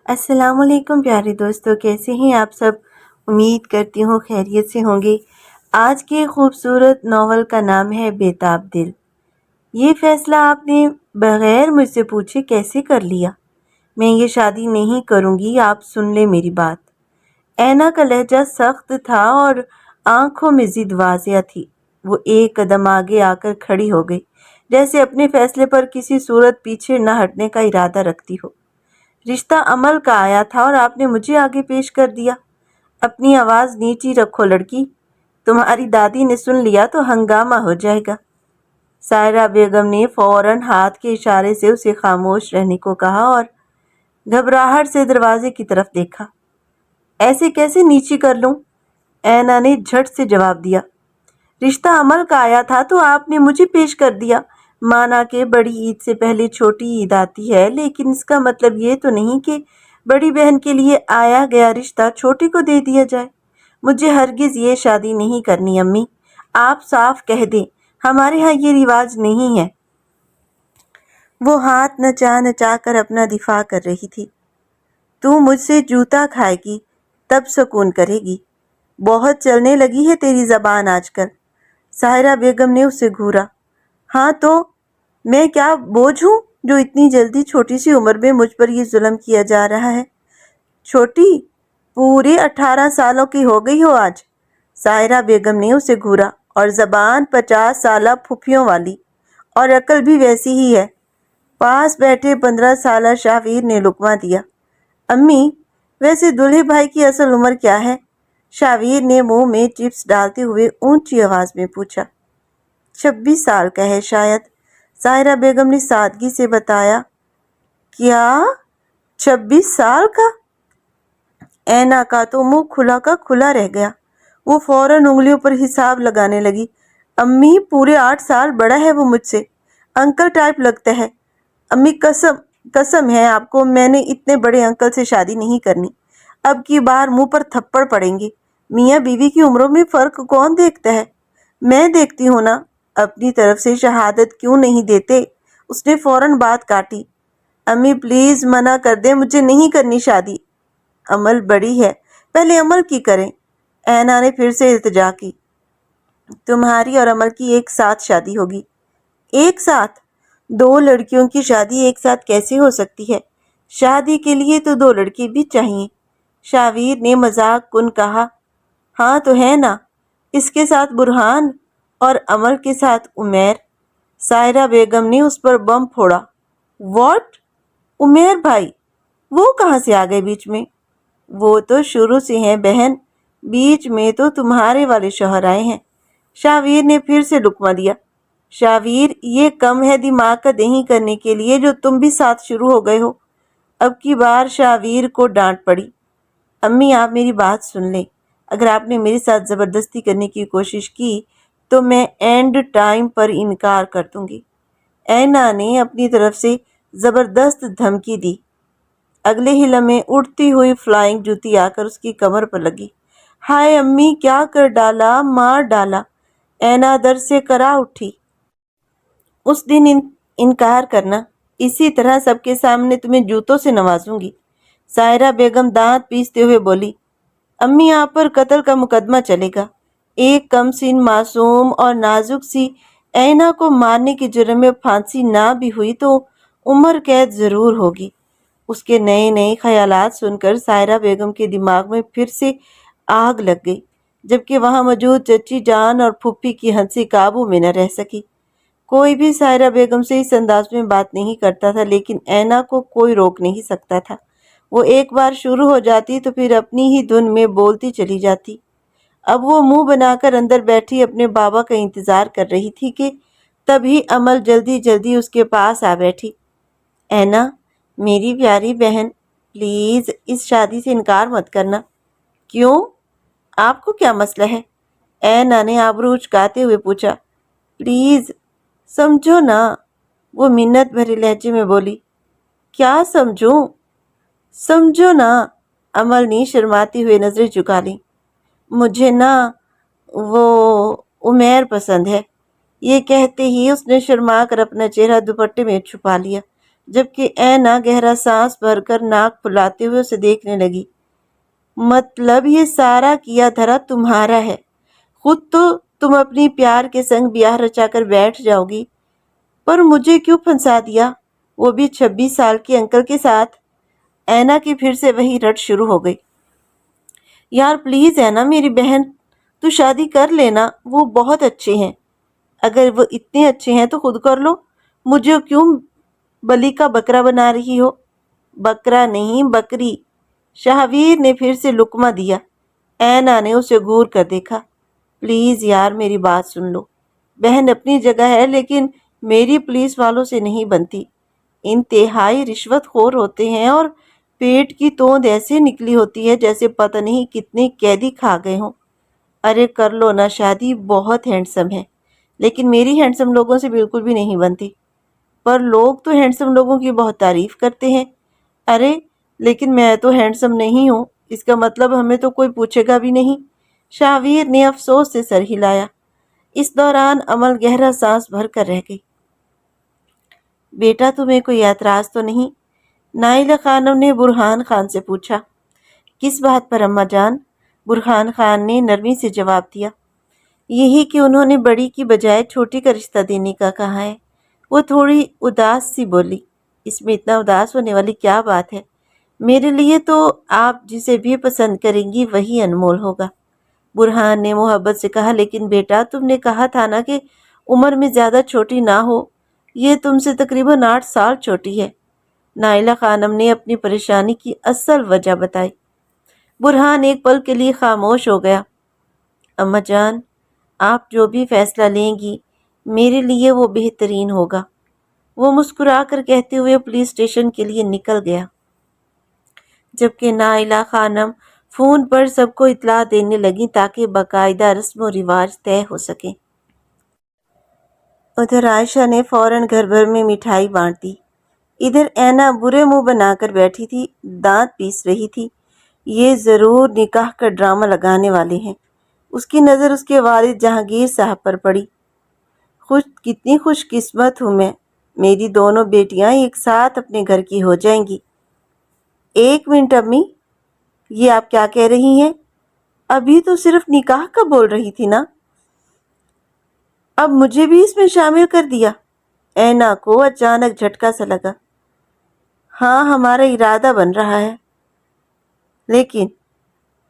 السلام علیکم پیارے دوستوں، کیسے ہیں آپ سب؟ امید کرتی ہوں خیریت سے ہوں گے۔ آج کے خوبصورت ناول کا نام ہے بیتاب دل۔ یہ فیصلہ آپ نے بغیر مجھ سے پوچھے کیسے کر لیا؟ میں یہ شادی نہیں کروں گی، آپ سن لیں میری بات۔ اینا کا لہجہ سخت تھا اور آنکھوں میں ضد واضح تھی۔ وہ ایک قدم آگے آ کر کھڑی ہو گئی، جیسے اپنے فیصلے پر کسی صورت پیچھے نہ ہٹنے کا ارادہ رکھتی ہو۔ رشتہ عمل کا آیا تھا اور آپ نے مجھے آگے پیش کر دیا۔ اپنی آواز نیچی رکھو لڑکی، تمہاری دادی نے سن لیا تو ہنگامہ ہو جائے گا۔ سائرہ بیگم نے فوراً ہاتھ کے اشارے سے اسے خاموش رہنے کو کہا اور گھبراہٹ سے دروازے کی طرف دیکھا۔ ایسے کیسے نیچی کر لوں؟ اینا نے جھٹ سے جواب دیا۔ رشتہ عمل کا آیا تھا تو آپ نے مجھے پیش کر دیا۔ مانا کہ بڑی عید سے پہلے چھوٹی عید آتی ہے، لیکن اس کا مطلب یہ تو نہیں کہ بڑی بہن کے لیے آیا گیا رشتہ چھوٹی کو دے دیا جائے۔ مجھے ہرگز یہ شادی نہیں کرنی امی، آپ صاف کہہ دیں، ہمارے ہاں یہ رواج نہیں ہے۔ وہ ہاتھ نچا نچا کر اپنا دفاع کر رہی تھی۔ تو مجھ سے جوتا کھائے گی تب سکون کرے گی۔ بہت چلنے لگی ہے تیری زبان آج کل۔ سائرہ بیگم نے اسے گھورا۔ ہاں تو میں کیا بوجھ ہوں جو اتنی جلدی چھوٹی سی عمر میں مجھ پر یہ ظلم کیا جا رہا ہے؟ چھوٹی؟ پورے 18 سالوں کی ہو گئی ہو آج۔ سائرہ بیگم نے اسے گھورا، اور زبان 50 سالہ پھپھیوں والی، اور عقل بھی ویسی ہی ہے۔ پاس بیٹھے 15 سالہ شاویر نے لقمہ دیا۔ امی، ویسے دلہے بھائی کی اصل عمر کیا ہے؟ شاویر نے منہ میں چپس ڈالتے ہوئے اونچی آواز میں پوچھا۔ 26 سال کا ہے شاید، سائرہ بیگم نے سادگی سے بتایا۔ کیا 26 سال کا؟ اینا کا تو منہ کھلا کا کھلا رہ گیا۔ وہ فوراً انگلیوں پر حساب لگانے لگی۔ امی، پورے 8 سال بڑا ہے وہ مجھ سے، انکل ٹائپ لگتا ہے۔ امی، قسم ہے آپ کو، میں نے اتنے بڑے انکل سے شادی نہیں کرنی۔ اب کی بار منہ پر تھپڑ پڑیں گے۔ میاں بیوی کی عمروں میں فرق کون دیکھتا ہے؟ میں دیکھتی ہوں نا۔ اپنی طرف سے شہادت کیوں نہیں دیتے؟ اس نے فوراً بات کاٹی۔ امی پلیز منع کر دیں، مجھے نہیں کرنی شادی۔ عمل بڑی ہے، پہلے عمل کی کریں۔ اینا نے پھر سے التجا کی۔ تمہاری اور عمل کی ایک ساتھ شادی ہوگی۔ ایک ساتھ؟ 2 لڑکیوں کی شادی ایک ساتھ کیسے ہو سکتی ہے؟ شادی کے لیے تو 2 لڑکی بھی چاہیے۔ شاویر نے مذاق کن کہا۔ ہاں تو ہے نا، اس کے ساتھ برہان اور عمل کے ساتھ عمیر۔ سائرہ بیگم نے اس پر بم پھوڑا۔ واٹ؟ عمیر بھائی؟ وہ کہاں سے آ گئے بیچ میں؟ وہ تو شروع سے ہیں بہن، بیچ میں تو تمہارے والے شوہر آئے ہیں۔ شاویر نے پھر سے لقمہ دیا۔ شاویر، یہ کم ہے دماغ کا دہی کرنے کے لیے جو تم بھی ساتھ شروع ہو گئے ہو۔ اب کی بار شاویر کو ڈانٹ پڑی۔ امی، آپ میری بات سن لیں، اگر آپ نے میرے ساتھ زبردستی کرنے کی کوشش کی تو میں اینڈ ٹائم پر انکار کر دوں گی۔ اینا نے اپنی طرف سے زبردست دھمکی دی۔ اگلے ہی لمحے اڑتی ہوئی فلائنگ جوتی آ کر اس کی کمر پر لگی۔ ہائے امی، کیا کر ڈالا، مار ڈالا۔ اینا در سے کرا اٹھی۔ اس دن انکار کرنا، اسی طرح سب کے سامنے تمہیں جوتوں سے نوازوں گی۔ سائرہ بیگم دانت پیستے ہوئے بولی۔ امی، آپ پر قتل کا مقدمہ چلے گا۔ ایک کم سن معصوم اور نازک سی اینا کو مارنے کے جرم میں پھانسی نہ بھی ہوئی تو عمر قید ضرور ہوگی۔ اس کے نئے نئے خیالات سن کر سائرہ بیگم کے دماغ میں پھر سے آگ لگ گئی، جبکہ وہاں موجود چچی جان اور پھپھی کی ہنسی قابو میں نہ رہ سکی۔ کوئی بھی سائرہ بیگم سے اس انداز میں بات نہیں کرتا تھا، لیکن اینا کو کوئی روک نہیں سکتا تھا۔ وہ ایک بار شروع ہو جاتی تو پھر اپنی ہی دھن میں بولتی چلی جاتی۔ اب وہ منہ بنا کر اندر بیٹھی اپنے بابا کا انتظار کر رہی تھی کہ تبھی عمل جلدی جلدی اس کے پاس آ بیٹھی۔ اینا، میری پیاری بہن، پلیز اس شادی سے انکار مت کرنا۔ کیوں؟ آپ کو کیا مسئلہ ہے؟ اینا نے آبرو اچکاتے ہوئے پوچھا۔ پلیز سمجھو نا، وہ منت بھرے لہجے میں بولی۔ کیا سمجھوں؟ سمجھو نا، عمل نے شرماتے ہوئے نظریں چکا لیں۔ مجھے نا وہ عمیر پسند ہے۔ یہ کہتے ہی اس نے شرما کر اپنا چہرہ دوپٹے میں چھپا لیا۔ جبکہ اینا گہرا سانس بھر کر ناک پھلاتے ہوئے اسے دیکھنے لگی۔ مطلب یہ سارا کیا دھرا تمہارا ہے؟ خود تو تم اپنی پیار کے سنگ بیاہ رچا کر بیٹھ جاؤ گی، پر مجھے کیوں پھنسا دیا، وہ بھی 26 سال کے انکل کے ساتھ؟ اینا کی پھر سے وہی رٹ شروع ہو گئی۔ یار پلیز اینا میری بہن، تو شادی کر لینا، وہ بہت اچھے ہیں۔ اگر وہ اتنے اچھے ہیں تو خود کر لو، مجھے کیوں بلی کا بکرا بنا رہی ہو؟ بکرا نہیں بکری، شاہویر نے پھر سے لقمہ دیا۔ اینا نے اسے گور کر دیکھا۔ پلیز یار میری بات سن لو، بہن اپنی جگہ ہے لیکن میری پولیس والوں سے نہیں بنتی، انتہائی رشوت خور ہوتے ہیں اور پیٹ کی توند ایسے نکلی ہوتی ہے جیسے پتہ نہیں کتنے قیدی کھا گئے ہوں۔ ارے کر لو نا شادی، بہت ہینڈسم ہے، لیکن میری ہینڈسم لوگوں سے بالکل بھی نہیں بنتی۔ پر لوگ تو ہینڈسم لوگوں کی بہت تعریف کرتے ہیں۔ ارے لیکن میں تو ہینڈسم نہیں ہوں، اس کا مطلب ہمیں تو کوئی پوچھے گا بھی نہیں۔ شاہویر نے افسوس سے سر ہلایا۔ اس دوران امل گہرا سانس بھر کر رہ گئی۔ بیٹا تمہیں کوئی اعتراض تو نہیں؟ نائلہ خانم نے برہان خان سے پوچھا۔ کس بات پر اماں جان؟ برہان خان نے نرمی سے جواب دیا۔ یہی کہ انہوں نے بڑی کی بجائے چھوٹی کا رشتہ دینے کا کہا ہے۔ وہ تھوڑی اداس سی بولی۔ اس میں اتنا اداس ہونے والی کیا بات ہے؟ میرے لیے تو آپ جسے بھی پسند کریں گی وہی انمول ہوگا، برہان نے محبت سے کہا۔ لیکن بیٹا تم نے کہا تھا نا کہ عمر میں زیادہ چھوٹی نہ ہو، یہ تم سے تقریباً 8 سال چھوٹی ہے۔ نائلہ خانم نے اپنی پریشانی کی اصل وجہ بتائی۔ برہان ایک پل کے لیے خاموش ہو گیا۔ اماں جان آپ جو بھی فیصلہ لیں گی میرے لیے وہ بہترین ہوگا، وہ مسکرا کر کہتے ہوئے پولیس اسٹیشن کے لیے نکل گیا، جبکہ نائلہ خانم فون پر سب کو اطلاع دینے لگی تاکہ باقاعدہ رسم و رواج طے ہو سکیں۔ ادھر عائشہ نے فوراً گھر بھر میں مٹھائی بانٹ دی۔ ادھر اینا برے منہ بنا کر بیٹھی تھی، دانت پیس رہی تھی۔ یہ ضرور نکاح کا ڈرامہ لگانے والے ہیں۔ اس کی نظر اس کے والد جہانگیر صاحب پر پڑی۔ کتنی خوش قسمت ہوں میں، میری دونوں بیٹیاں ایک ساتھ اپنے گھر کی ہو جائیں گی۔ ایک منٹ امی، یہ آپ کیا کہہ رہی ہیں؟ ابھی تو صرف نکاح کا بول رہی تھی نا، اب مجھے بھی اس میں شامل کر دیا۔ اینا کو اچانک جھٹکا سا لگا۔ ہاں ہمارا ارادہ بن رہا ہے، لیکن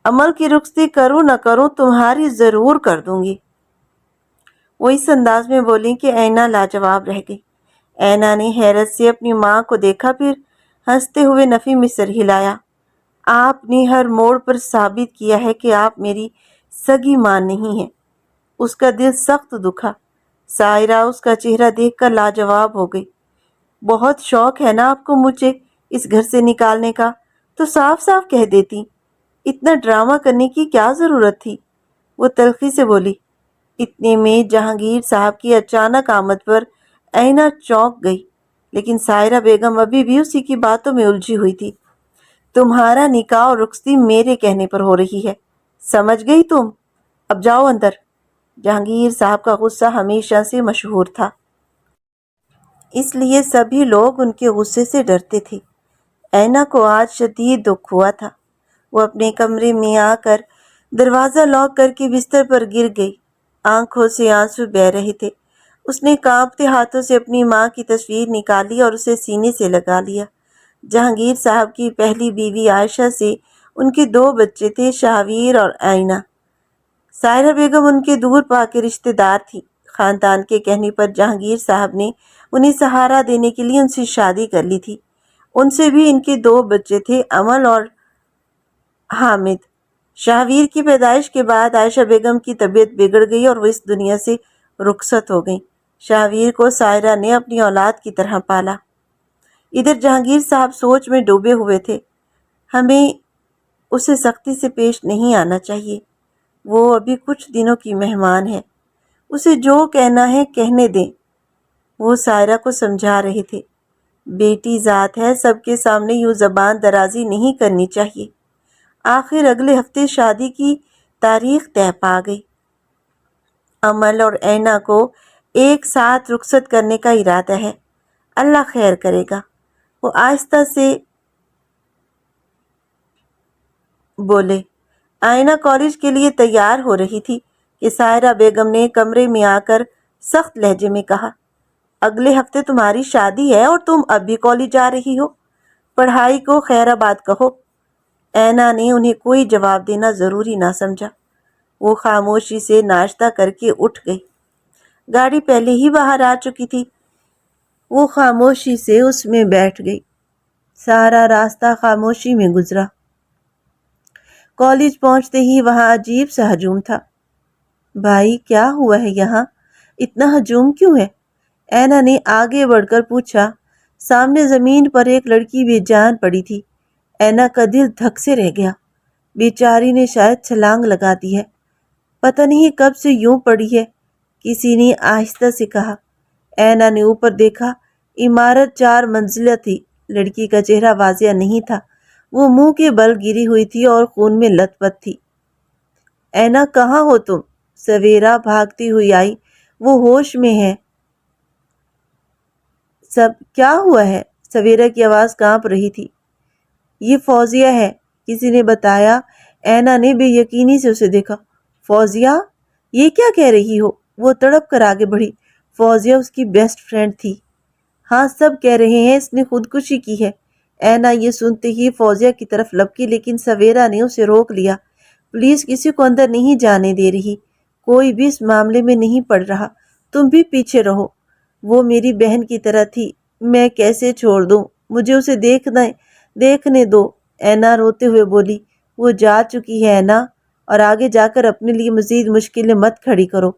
عمل کی رخصتی کروں نہ کروں تمہاری ضرور کر دوں گی۔ وہ اس انداز میں بولی کہ اینا لاجواب رہ گئی۔ اینا نے حیرت سے اپنی ماں کو دیکھا، پھر ہنستے ہوئے نفی میں سر ہلایا۔ آپ نے ہر موڑ پر ثابت کیا ہے کہ آپ میری سگی ماں نہیں ہیں۔ اس کا دل سخت دکھا۔ سائرہ اس کا چہرہ دیکھ کر لاجواب ہو گئی۔ بہت شوق ہے نا آپ کو مجھے اس گھر سے نکالنے کا، تو صاف صاف کہہ دیتی، اتنا ڈرامہ کرنے کی کیا ضرورت تھی؟ وہ تلخی سے بولی۔ اتنے میں جہانگیر صاحب کی اچانک آمد پر اینا چونک گئی، لیکن سائرہ بیگم ابھی بھی اسی کی باتوں میں الجھی ہوئی تھی۔ تمہارا نکاح اور رخصتی میرے کہنے پر ہو رہی ہے، سمجھ گئی تم؟ اب جاؤ اندر۔ جہانگیر صاحب کا غصہ ہمیشہ سے مشہور تھا، اس لیے سبھی لوگ ان کے غصے سے ڈرتے تھے۔ اینا کو آج شدید دکھ ہوا تھا۔ وہ اپنے کمرے میں آ کر دروازہ لاک کر کے بستر پر گر گئی۔ آنکھوں سے آنسو بہہ رہے تھے۔ اس نے کانپتے ہاتھوں سے اپنی ماں کی تصویر نکالی اور اسے سینے سے لگا لیا۔ جہانگیر صاحب کی پہلی بیوی عائشہ سے ان کے 2 بچے تھے، شاہویر اور اینا۔ سائرہ بیگم ان کے دور پاکے رشتہ دار تھی۔ خاندان کے کہنے پر جہانگیر صاحب نے انہیں سہارا دینے کے لیے ان سے شادی کر لی تھی۔ ان سے بھی ان کے 2 بچے تھے، امل اور حامد۔ شاہویر کی پیدائش کے بعد عائشہ بیگم کی طبیعت بگڑ گئی اور وہ اس دنیا سے رخصت ہو گئیں۔ شاہویر کو سائرہ نے اپنی اولاد کی طرح پالا۔ ادھر جہانگیر صاحب سوچ میں ڈوبے ہوئے تھے۔ ہمیں اسے سختی سے پیش نہیں آنا چاہیے، وہ ابھی کچھ دنوں کی مہمان ہے، اسے جو کہنا ہے کہنے دیں۔ وہ سائرہ کو سمجھا رہے تھے، بیٹی ذات ہے، سب کے سامنے یوں زبان درازی نہیں کرنی چاہیے۔ آخر اگلے ہفتے شادی کی تاریخ طے پا گئی۔ امل اور اینا کو ایک ساتھ رخصت کرنے کا ارادہ ہے، اللہ خیر کرے گا۔ وہ آہستہ سے بولے۔ آئینہ کالج کے لیے تیار ہو رہی تھی کہ سائرہ بیگم نے کمرے میں آ کر سخت لہجے میں کہا، اگلے ہفتے تمہاری شادی ہے اور تم اب بھی کالج جا رہی ہو، پڑھائی کو خیر آباد کہو۔ اینا نے انہیں کوئی جواب دینا ضروری نہ سمجھا۔ وہ خاموشی سے ناشتہ کر کے اٹھ گئی۔ گاڑی پہلے ہی باہر آ چکی تھی۔ وہ خاموشی سے اس میں بیٹھ گئی۔ سارا راستہ خاموشی میں گزرا۔ کالج پہنچتے ہی وہاں عجیب سا ہجوم تھا۔ بھائی کیا ہوا ہے یہاں؟ اتنا ہجوم کیوں ہے؟ اینا نے آگے بڑھ کر پوچھا۔ سامنے زمین پر ایک لڑکی بے جان پڑی تھی۔ اینا کا دل دھک سے رہ گیا۔ بیچاری نے شاید چھلانگ لگا دی ہے۔ پتہ نہیں کب سے یوں پڑی ہے، کسی نے آہستہ سے کہا۔ اینا نے اوپر دیکھا۔ عمارت 4 منزلہ تھی۔ لڑکی کا چہرہ واضح نہیں تھا۔ وہ منہ کے بل گری ہوئی تھی اور خون میں لت پت تھی۔ اینا کہاں ہو تم؟ سویرا بھاگتی ہوئی آئی۔ وہ ہوش میں ہے۔ سب کیا ہوا ہے؟ سویرا کی آواز کانپ رہی تھی۔ یہ فوزیہ ہے، کسی نے بتایا۔ اینا نے بے یقینی سے اسے دیکھا۔ فوزیہ؟ یہ کیا کہہ رہی ہو؟ وہ تڑپ کر آگے بڑھی۔ فوزیہ اس کی بیسٹ فرینڈ تھی۔ ہاں سب کہہ رہے ہیں اس نے خودکشی کی ہے۔ اینا یہ سنتے ہی فوزیہ کی طرف لپکی، لیکن سویرا نے اسے روک لیا۔ پولیس کسی کو اندر نہیں جانے دے رہی، کوئی بھی اس معاملے میں نہیں پڑ رہا، تم بھی پیچھے رہو۔ وہ میری بہن کی طرح تھی، میں کیسے چھوڑ دوں؟ مجھے اسے دیکھنے دو، اینا روتے ہوئے بولی۔ وہ جا چکی ہے اینا، اور آگے جا کر اپنے لیے مزید مشکلیں مت کھڑی کرو،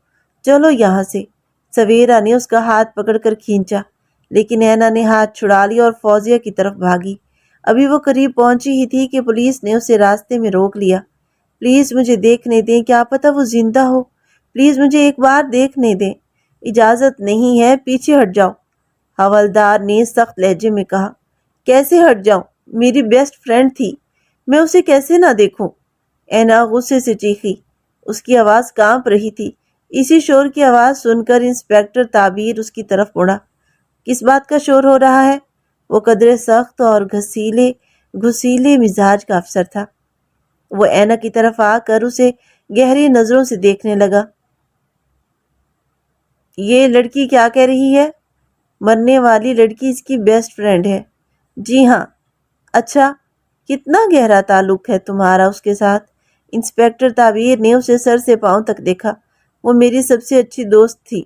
چلو یہاں سے۔ سویرا نے اس کا ہاتھ پکڑ کر کھینچا، لیکن اینا نے ہاتھ چھڑا لیا اور فوزیہ کی طرف بھاگی۔ ابھی وہ قریب پہنچی ہی تھی کہ پولیس نے اسے راستے میں روک لیا۔ پلیز مجھے دیکھنے دیں، کیا پتہ وہ زندہ ہو، پلیز مجھے ایک بار دیکھنے دیں۔ اجازت نہیں ہے، پیچھے ہٹ جاؤ، حوالدار نے سخت لہجے میں کہا۔ کیسے ہٹ جاؤں؟ میری بیسٹ فرینڈ تھی، میں اسے کیسے نہ دیکھوں؟ اینا غصے سے چیخی۔ اس کی آواز کانپ رہی تھی۔ اسی شور کی آواز سن کر انسپکٹر تعبیر اس کی طرف مڑا۔ کس بات کا شور ہو رہا ہے؟ وہ قدرے سخت اور گھسیلے مزاج کا افسر تھا۔ وہ اینا کی طرف آ کر اسے گہری نظروں سے دیکھنے لگا۔ یہ لڑکی کیا کہہ رہی ہے؟ مرنے والی لڑکی اس کی بیسٹ فرینڈ ہے۔ جی ہاں۔ اچھا، کتنا گہرا تعلق ہے تمہارا اس کے ساتھ؟ انسپکٹر تعبیر نے اسے سر سے پاؤں تک دیکھا۔ وہ میری سب سے اچھی دوست تھی،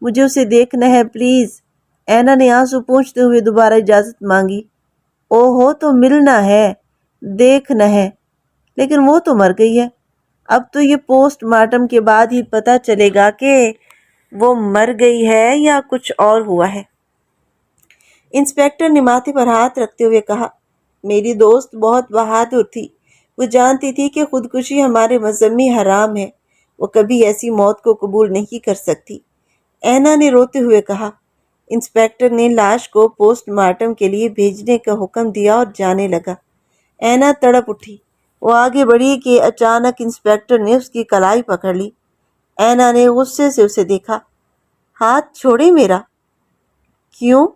مجھے اسے دیکھنا ہے پلیز۔ اینا نے آنسو پونچھتے ہوئے دوبارہ اجازت مانگی۔ اوہو، تو ملنا ہے، دیکھنا ہے، لیکن وہ تو مر گئی ہے۔ اب تو یہ پوسٹ مارٹم کے بعد ہی پتہ چلے گا کہ وہ مر گئی ہے یا کچھ اور ہوا ہے۔ انسپکٹر نے ماتھے پر ہاتھ رکھتے ہوئے کہا، میری دوست بہت بہادر تھی، وہ جانتی تھی کہ خودکشی ہمارے مذہب میں حرام ہے، وہ کبھی ایسی موت کو قبول نہیں کر سکتی۔ اینا نے روتے ہوئے کہا۔ انسپکٹر نے لاش کو پوسٹ مارٹم کے لیے بھیجنے کا حکم دیا اور جانے لگا۔ اینا تڑپ اٹھی۔ وہ آگے بڑھی کہ اچانک انسپکٹر نے اس کی کلائی پکڑ لی۔ اینا نے غصے سے اسے دیکھا۔ ہاتھ چھوڑے میرا۔ کیوں؟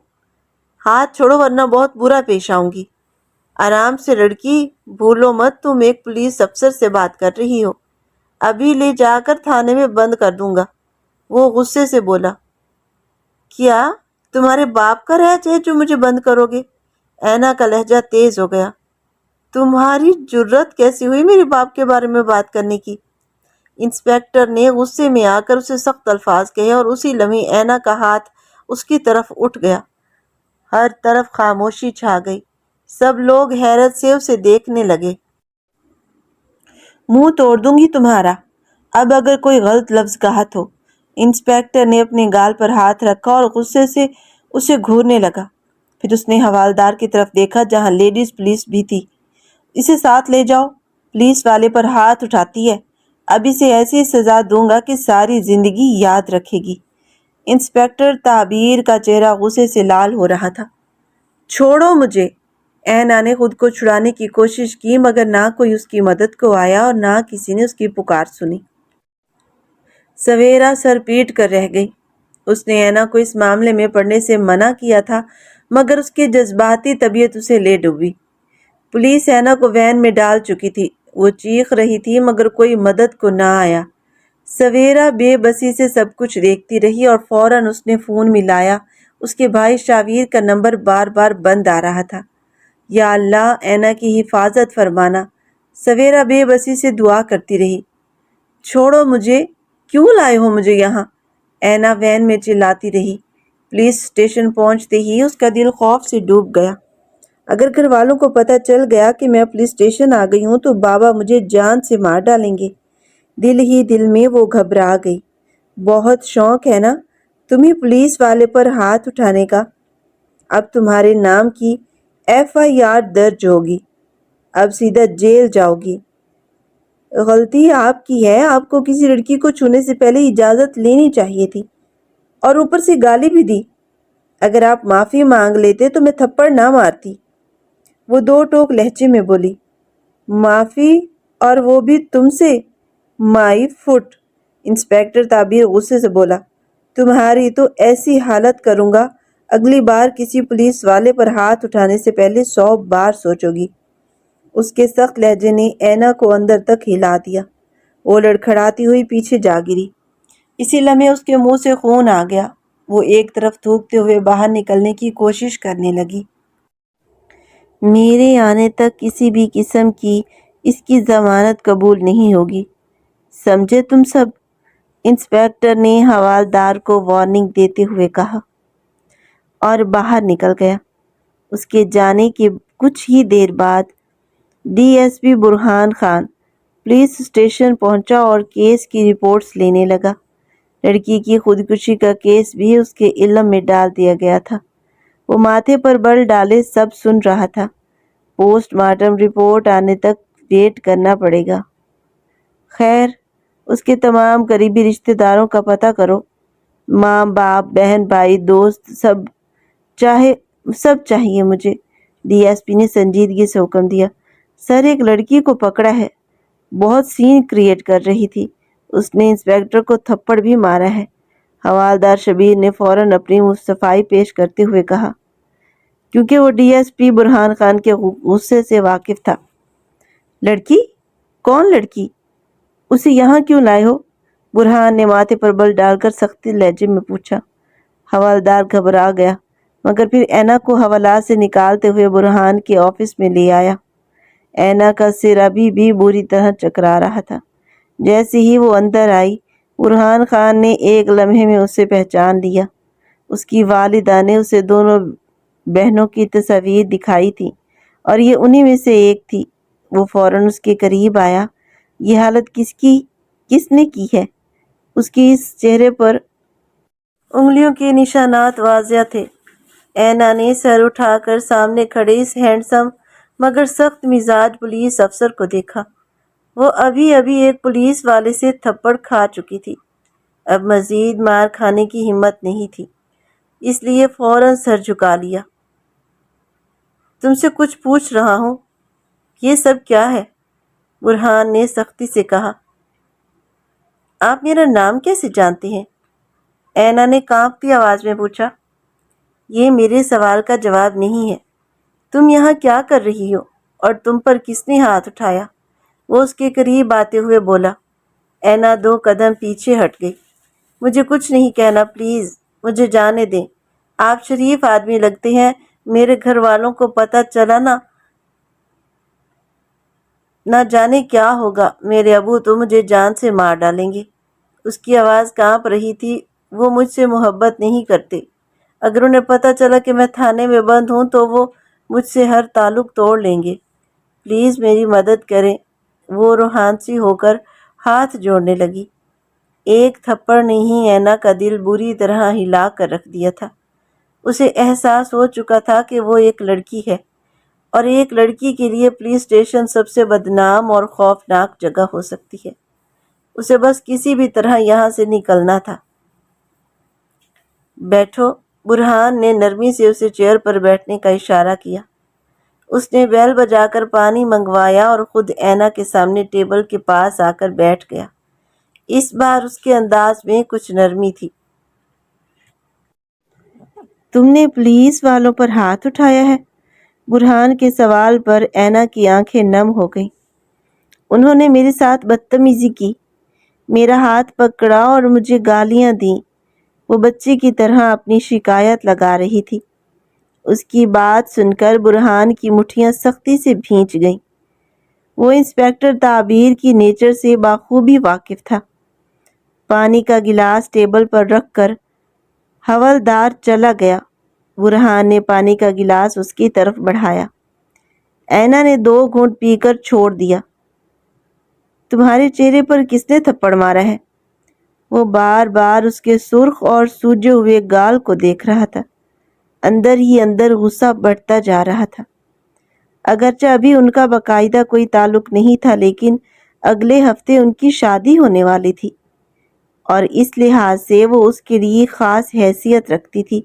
ہاتھ چھوڑو ورنہ بہت برا پیش آؤں گی۔ آرام سے لڑکی، بھولو مت تم ایک پولیس افسر سے بات کر رہی ہو۔ ابھی لے جا کر تھانے میں بند کر دوں گا۔ وہ غصے سے بولا۔ کیا تمہارے باپ کا رہج ہے جو مجھے بند کرو گے؟ اینا کا لہجہ تیز ہو گیا۔ تمہاری جرت کیسی ہوئی میرے باپ کے بارے میں بات کرنے کی؟ انسپکٹر نے غصے میں آ کر اسے سخت الفاظ کہے اور اسی لمحے اینا کا ہاتھ اس کی طرف اٹھ گیا۔ ہر طرف خاموشی چھا گئی۔ سب لوگ حیرت سے اسے دیکھنے لگے۔ منہ توڑ دوں گی تمہارا، اب اگر کوئی غلط لفظ کہا تو۔ انسپکٹر نے اپنے گال پر ہاتھ رکھا اور غصے سے اسے گھورنے لگا۔ پھر اس نے حوالدار کی طرف دیکھا جہاں لیڈیز پولیس بھی تھی۔ اسے ساتھ لے جاؤ، پولیس والے پر ہاتھ اٹھاتی ہے، اب اسے ایسی سزا دوں گا کہ ساری زندگی یاد رکھے گی۔ انسپکٹر تعبیر کا چہرہ غصے سے لال ہو رہا تھا۔ چھوڑو مجھے۔ اینا نے خود کو چھڑانے کی کوشش کی مگر نہ کوئی اس کی مدد کو آیا اور نہ کسی نے اس کی پکار سنی۔ سویرا سر پیٹ کر رہ گئی۔ اس نے اینا کو اس معاملے میں پڑھنے سے منع کیا تھا مگر اس کی جذباتی طبیعت اسے لے ڈوبی۔ پولیس اینا کو وین میں ڈال چکی تھی۔ وہ چیخ رہی تھی مگر کوئی مدد کو نہ آیا۔ سویرا بے بسی سے سب کچھ دیکھتی رہی اور فوراً اس نے فون ملایا۔ اس کے بھائی شاویر کا نمبر بار بار بند آ رہا تھا۔ یا اللہ، اینا کی حفاظت فرمانا، سویرا بے بسی سے دعا کرتی رہی۔ چھوڑو مجھے، کیوں لائے ہو مجھے یہاں؟ اینا وین میں چلاتی رہی۔ پولیس اسٹیشن پہنچتے ہی اس کا دل خوف سے ڈوب گیا۔ اگر گھر والوں کو پتہ چل گیا کہ میں پولیس اسٹیشن آ گئی ہوں تو بابا مجھے جان سے مار ڈالیں گے۔ دل ہی دل میں وہ گھبرا گئی۔ بہت شوق ہے نا تمہیں پولیس والے پر ہاتھ اٹھانے کا؟ اب تمہارے نام کی FIR درج ہوگی، اب سیدھا جیل جاؤ گی۔ غلطی آپ کی ہے، آپ کو کسی لڑکی کو چھونے سے پہلے اجازت لینی چاہیے تھی، اور اوپر سے گالی بھی دی۔ اگر آپ معافی مانگ لیتے تو میں تھپڑ نہ مارتی۔ وہ دو ٹوک لہجے میں بولی۔ معافی؟ اور وہ بھی تم سے؟ مائی فٹ! انسپیکٹر تعبیر غصے سے بولا۔ تمہاری تو ایسی حالت کروں گا، اگلی بار کسی پولیس والے پر ہاتھ اٹھانے سے پہلے 100 بار سوچو گی۔ اس کے سخت لہجے نے اینا کو اندر تک ہلا دیا۔ وہ لڑکھڑاتی ہوئی پیچھے جا گری۔ اسی لمحے اس کے منہ سے خون آ گیا۔ وہ ایک طرف تھوکتے ہوئے باہر نکلنے کی کوشش کرنے لگی۔ میرے آنے تک کسی بھی قسم کی اس کی ضمانت قبول نہیں ہوگی، سمجھے تم سب؟ انسپیکٹر نے حوالدار کو وارننگ دیتے ہوئے کہا اور باہر نکل گیا۔ اس کے جانے کے کچھ ہی دیر بعد DSP برہان خان پولیس اسٹیشن پہنچا اور کیس کی رپورٹس لینے لگا۔ لڑکی کی خودکشی کا کیس بھی اس کے علم میں ڈال دیا گیا تھا۔ وہ ماتھے پر بل ڈالے سب سن رہا تھا۔ پوسٹ مارٹم رپورٹ آنے تک ویٹ کرنا پڑے گا۔ خیر، اس کے تمام قریبی رشتہ داروں کا پتہ کرو، ماں باپ بہن بھائی دوست، سب چاہیے مجھے۔ DSP نے سنجیدگی سے حکم دیا۔ سر، ایک لڑکی کو پکڑا ہے، بہت سین کریٹ کر رہی تھی، اس نے انسپیکٹر کو تھپڑ بھی مارا ہے۔ حوالدار شبیر نے فوراً اپنی صفائی پیش کرتے ہوئے کہا، کیونکہ وہ DSP برہان خان کے غصے سے واقف تھا۔ لڑکی؟ کون لڑکی؟ اسے یہاں کیوں لائے ہو؟ برہان نے ماتھے پر بل ڈال کر سختی لہجے میں پوچھا۔ حوالدار گھبرا گیا، مگر پھر اینا کو حوالات سے نکالتے ہوئے برہان کے آفس میں لے آیا۔ اینا کا سر ابھی بھی بری طرح چکرا رہا تھا۔ جیسے ہی وہ اندر آئی، برہان خان نے ایک لمحے میں اسے پہچان لیا۔ اس کی والدہ نے اسے دونوں بہنوں کی تصاویر دکھائی تھی اور یہ انہی میں سے ایک تھی۔ وہ فوراً اس کے قریب آیا۔ یہ حالت کس نے کی ہے؟ اس کی اس چہرے پر انگلیوں کے نشانات واضح تھے۔ اینا نے سر اٹھا کر سامنے کھڑے اس ہینڈسم مگر سخت مزاج پولیس افسر کو دیکھا۔ وہ ابھی ایک پولیس والے سے تھپڑ کھا چکی تھی، اب مزید مار کھانے کی ہمت نہیں تھی، اس لیے فوراً سر جھکا لیا۔ تم سے کچھ پوچھ رہا ہوں، یہ سب کیا ہے؟ برہان نے سختی سے کہا۔ آپ میرا نام کیسے جانتے ہیں؟ اینا نے کانپتی آواز میں پوچھا۔ یہ میرے سوال کا جواب نہیں ہے۔ تم یہاں کیا کر رہی ہو اور تم پر کس نے ہاتھ اٹھایا؟ وہ اس کے قریب آتے ہوئے بولا۔ اینا 2 قدم پیچھے ہٹ گئی۔ مجھے کچھ نہیں کہنا، پلیز مجھے جانے دیں۔ آپ شریف آدمی لگتے ہیں، میرے گھر والوں کو پتہ چلا نہ جانے کیا ہوگا، میرے ابو تو مجھے جان سے مار ڈالیں گے۔ اس کی آواز کانپ رہی تھی۔ وہ مجھ سے محبت نہیں کرتے۔ اگر انہیں پتہ چلا کہ میں تھانے میں بند ہوں تو وہ مجھ سے ہر تعلق توڑ لیں گے۔ پلیز میری مدد کریں۔ وہ روحانسی ہو کر ہاتھ جوڑنے لگی۔ ایک تھپڑ نے ہی اینا کا دل بری طرح ہلا کر رکھ دیا تھا۔ اسے احساس ہو چکا تھا کہ وہ ایک لڑکی ہے، اور ایک لڑکی کے لیے پولیس اسٹیشن سب سے بدنام اور خوفناک جگہ ہو سکتی ہے۔ اسے بس کسی بھی طرح یہاں سے نکلنا تھا۔ بیٹھو، برہان نے نرمی سے اسے چیئر پر بیٹھنے کا اشارہ کیا۔ اس نے بیل بجا کر پانی منگوایا اور خود اینا کے سامنے ٹیبل کے پاس آ کر بیٹھ گیا۔ اس بار اس کے انداز میں کچھ نرمی تھی۔ تم نے پولیس والوں پر ہاتھ اٹھایا ہے؟ برہان کے سوال پر اینا کی آنکھیں نم ہو گئیں۔ انہوں نے میرے ساتھ بدتمیزی کی، میرا ہاتھ پکڑا اور مجھے گالیاں دیں۔ وہ بچے کی طرح اپنی شکایت لگا رہی تھی۔ اس کی بات سن کر برہان کی مٹھیاں سختی سے بھینچ گئیں۔ وہ انسپکٹر تعبیر کی نیچر سے بخوبی واقف تھا۔ پانی کا گلاس ٹیبل پر رکھ کر حوالدار چلا گیا۔ برہان نے پانی کا گلاس اس کی طرف بڑھایا۔ اینا نے 2 گھونٹ پی کر چھوڑ دیا۔ تمہارے چہرے پر کس نے تھپڑ مارا ہے؟ وہ بار بار اس کے سرخ اور سوجے ہوئے گال کو دیکھ رہا تھا۔ اندر ہی اندر غصہ بڑھتا جا رہا تھا۔ اگرچہ ابھی ان کا باقاعدہ کوئی تعلق نہیں تھا، لیکن اگلے ہفتے ان کی شادی ہونے والی تھی اور اس لحاظ سے وہ اس کے لیے خاص حیثیت رکھتی تھی۔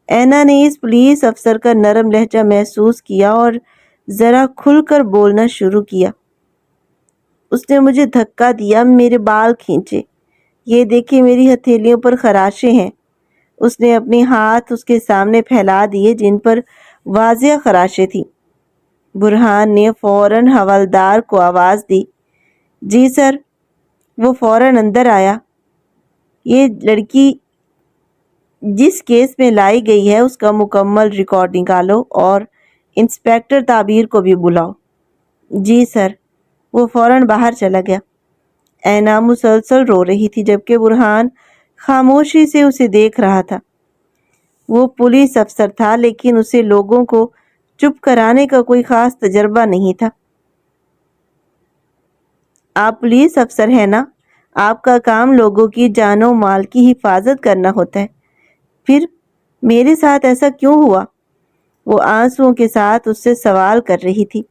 اینا نے اس پولیس افسر کا نرم لہجہ محسوس کیا اور ذرا کھل کر بولنا شروع کیا۔ اس نے مجھے دھکا دیا، میرے بال کھینچے۔ یہ دیکھیں میری ہتھیلیوں پر خراشیں ہیں۔ اس نے اپنے ہاتھ اس کے سامنے پھیلا دیے جن پر واضح خراشیں تھیں۔ برہان نے فوراً حوالدار کو آواز دی۔ جی سر۔ وہ فوراً اندر آیا۔ یہ لڑکی جس کیس میں لائی گئی ہے اس کا مکمل ریکارڈ نکالو اور انسپکٹر تعبیر کو بھی بلاؤ۔ جی سر۔ وہ فوراً باہر چلا گیا۔ اینا مسلسل رو رہی تھی جبکہ برہان خاموشی سے اسے دیکھ رہا تھا۔ وہ پولیس افسر تھا لیکن اسے لوگوں کو چپ کرانے کا کوئی خاص تجربہ نہیں تھا۔ آپ پولیس افسر ہیں نا؟ آپ کا کام لوگوں کی جان و مال کی حفاظت کرنا ہوتا ہے، پھر میرے ساتھ ایسا کیوں ہوا؟ وہ آنسوؤں کے ساتھ اس سے سوال کر رہی تھی۔